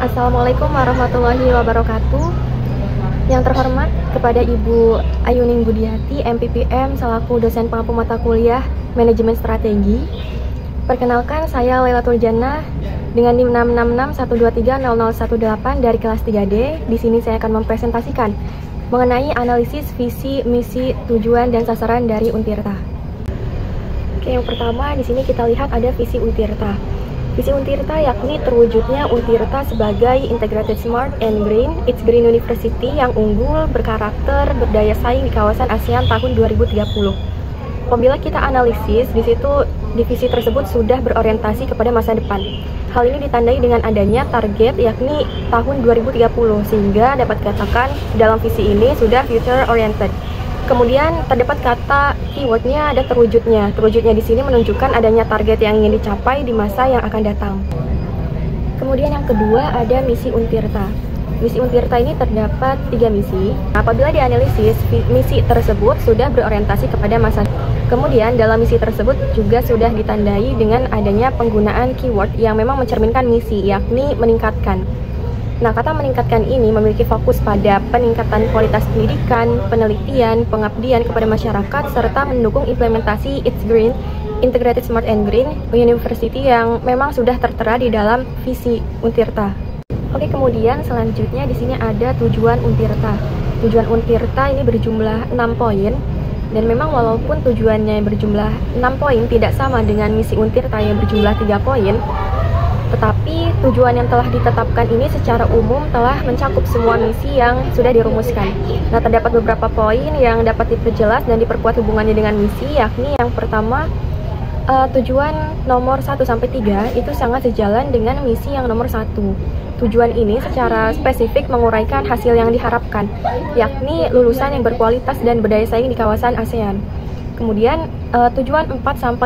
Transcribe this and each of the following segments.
Assalamualaikum warahmatullahi wabarakatuh. Yang terhormat kepada Ibu Ayuning Budiati, MPPM, selaku dosen pengampu mata kuliah Manajemen Strategi. Perkenalkan, saya Lailatul Jannah dengan NIM 666123018 dari kelas 3D. Di sini saya akan mempresentasikan mengenai analisis visi, misi, tujuan, dan sasaran dari Untirta. Oke, yang pertama di sini kita lihat ada visi Untirta. Visi Untirta yakni terwujudnya Untirta sebagai Integrated Smart and Green, It's Green University yang unggul, berkarakter, berdaya saing di kawasan ASEAN tahun 2030. Apabila kita analisis, di situ divisi tersebut sudah berorientasi kepada masa depan. Hal ini ditandai dengan adanya target yakni tahun 2030, sehingga dapat dikatakan dalam visi ini sudah future oriented. Kemudian terdapat kata keywordnya ada terwujudnya. Terwujudnya di sini menunjukkan adanya target yang ingin dicapai di masa yang akan datang. Kemudian yang kedua ada misi Untirta. Misi Untirta ini terdapat 3 misi. Apabila dianalisis, misi tersebut sudah berorientasi kepada masa. Kemudian dalam misi tersebut juga sudah ditandai dengan adanya penggunaan keyword yang memang mencerminkan misi, yakni meningkatkan. Nah, kata meningkatkan ini memiliki fokus pada peningkatan kualitas pendidikan, penelitian, pengabdian kepada masyarakat, serta mendukung implementasi It's Green, Integrated Smart and Green University yang memang sudah tertera di dalam visi Untirta. Oke, kemudian selanjutnya di sini ada tujuan Untirta. Tujuan Untirta ini berjumlah 6 poin, dan memang walaupun tujuannya berjumlah 6 poin tidak sama dengan misi Untirta yang berjumlah 3 poin, tetapi tujuan yang telah ditetapkan ini secara umum telah mencakup semua misi yang sudah dirumuskan. Nah, terdapat beberapa poin yang dapat diperjelas dan diperkuat hubungannya dengan misi, yakni yang pertama, tujuan nomor 1-3 itu sangat sejalan dengan misi yang nomor 1. Tujuan ini secara spesifik menguraikan hasil yang diharapkan, yakni lulusan yang berkualitas dan berdaya saing di kawasan ASEAN. Kemudian tujuan 4-5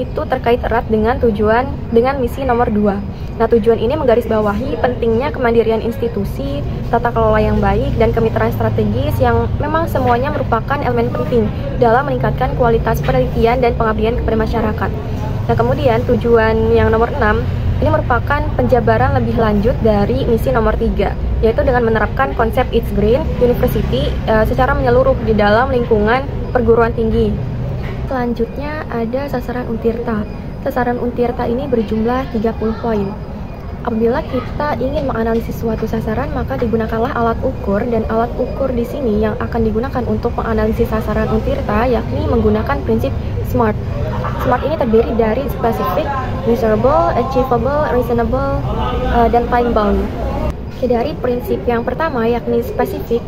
itu terkait erat dengan misi nomor 2. Nah, tujuan ini menggarisbawahi pentingnya kemandirian institusi, tata kelola yang baik, dan kemitraan strategis yang memang semuanya merupakan elemen penting dalam meningkatkan kualitas penelitian dan pengabdian kepada masyarakat. Nah, kemudian tujuan yang nomor 6 ini merupakan penjabaran lebih lanjut dari misi nomor 3, yaitu dengan menerapkan konsep It's Green University secara menyeluruh di dalam lingkungan perguruan tinggi. Selanjutnya ada sasaran Untirta. Sasaran Untirta ini berjumlah 30 poin. Apabila kita ingin menganalisis suatu sasaran, maka digunakanlah alat ukur, dan alat ukur di sini yang akan digunakan untuk menganalisis sasaran Untirta yakni menggunakan prinsip SMART. SMART ini terdiri dari specific, measurable, achievable, reasonable, dan time bound. Dari prinsip yang pertama yakni spesifik,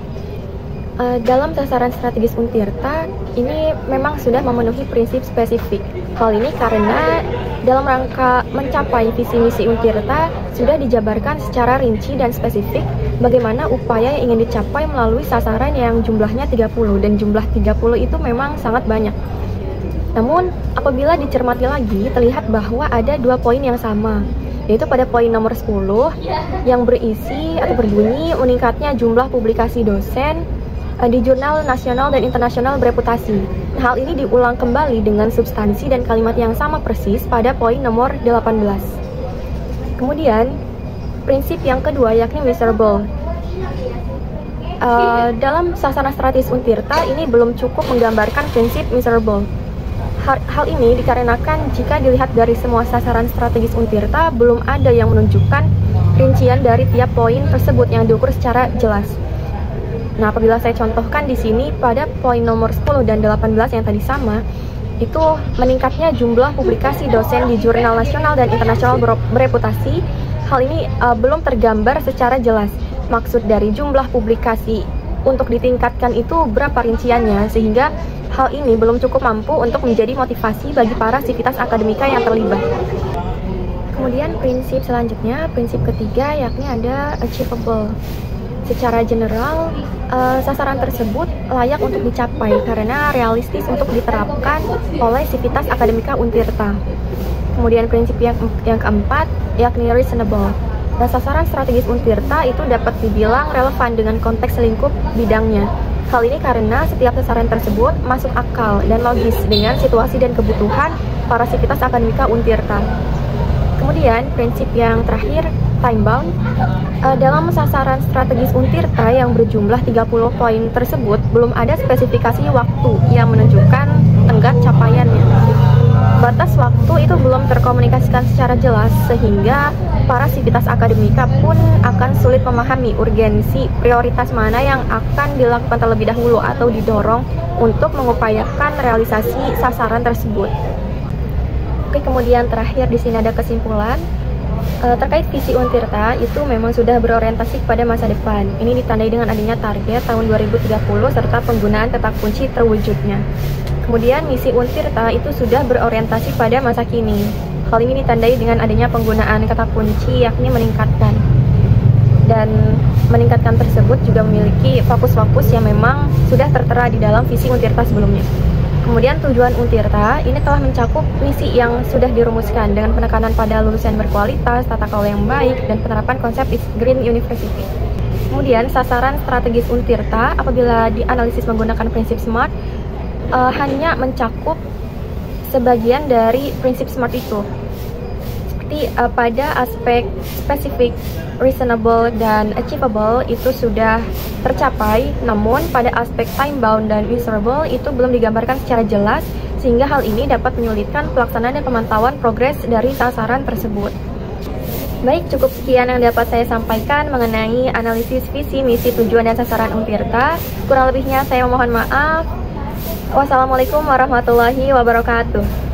dalam sasaran strategis Untirta ini memang sudah memenuhi prinsip spesifik. Hal ini karena dalam rangka mencapai visi misi Untirta sudah dijabarkan secara rinci dan spesifik bagaimana upaya yang ingin dicapai melalui sasaran yang jumlahnya 30, dan jumlah 30 itu memang sangat banyak. Namun apabila dicermati lagi, terlihat bahwa ada 2 poin yang sama, yaitu pada poin nomor 10 yang berisi atau berbunyi meningkatnya jumlah publikasi dosen di jurnal nasional dan internasional bereputasi. Hal ini diulang kembali dengan substansi dan kalimat yang sama persis pada poin nomor 18. Kemudian, prinsip yang kedua yakni measurable. Dalam sasaran strategis Untirta ini belum cukup menggambarkan prinsip measurable. Hal ini dikarenakan jika dilihat dari semua sasaran strategis Untirta, belum ada yang menunjukkan rincian dari tiap poin tersebut yang diukur secara jelas. Nah, apabila saya contohkan di sini pada poin nomor 10 dan 18 yang tadi sama, itu meningkatnya jumlah publikasi dosen di jurnal nasional dan internasional bereputasi. Hal ini belum tergambar secara jelas. Maksud dari jumlah publikasi untuk ditingkatkan itu berapa rinciannya, sehingga hal ini belum cukup mampu untuk menjadi motivasi bagi para sivitas akademika yang terlibat. Kemudian prinsip selanjutnya, prinsip ketiga yakni ada achievable. Secara general, sasaran tersebut layak untuk dicapai karena realistis untuk diterapkan oleh sivitas akademika Untirta. Kemudian prinsip yang keempat yakni reasonable. Nah, sasaran strategis Untirta itu dapat dibilang relevan dengan konteks lingkup bidangnya. Hal ini karena setiap sasaran tersebut masuk akal dan logis dengan situasi dan kebutuhan para sivitas akademika Untirta. Kemudian prinsip yang terakhir time bound. Dalam sasaran strategis Untirta yang berjumlah 30 poin tersebut, belum ada spesifikasi waktu yang menunjukkan tenggat capaiannya. Batas waktu itu belum terkomunikasikan secara jelas, sehingga para sivitas akademika pun akan sulit memahami urgensi prioritas mana yang akan dilakukan terlebih dahulu atau didorong untuk mengupayakan realisasi sasaran tersebut. Oke, kemudian terakhir di sini ada kesimpulan. Terkait visi Untirta itu memang sudah berorientasi kepada masa depan. Ini ditandai dengan adanya target tahun 2030 serta penggunaan kata kunci terwujudnya. Kemudian misi Untirta itu sudah berorientasi pada masa kini. Hal ini ditandai dengan adanya penggunaan kata kunci yakni meningkatkan. Dan meningkatkan tersebut juga memiliki fokus-fokus yang memang sudah tertera di dalam visi Untirta sebelumnya. Kemudian tujuan Untirta ini telah mencakup misi yang sudah dirumuskan dengan penekanan pada lulusan berkualitas, tata kelola yang baik, dan penerapan konsep Green University. Kemudian sasaran strategis Untirta apabila dianalisis menggunakan prinsip SMART hanya mencakup sebagian dari prinsip SMART itu. Seperti pada aspek spesifik, reasonable, dan achievable itu sudah tercapai, namun pada aspek time bound dan measurable itu belum digambarkan secara jelas, sehingga hal ini dapat menyulitkan pelaksanaan dan pemantauan progres dari sasaran tersebut. Baik, cukup sekian yang dapat saya sampaikan mengenai analisis visi, misi, tujuan, dan sasaran Untirta. Kurang lebihnya saya memohon maaf. Wassalamualaikum warahmatullahi wabarakatuh.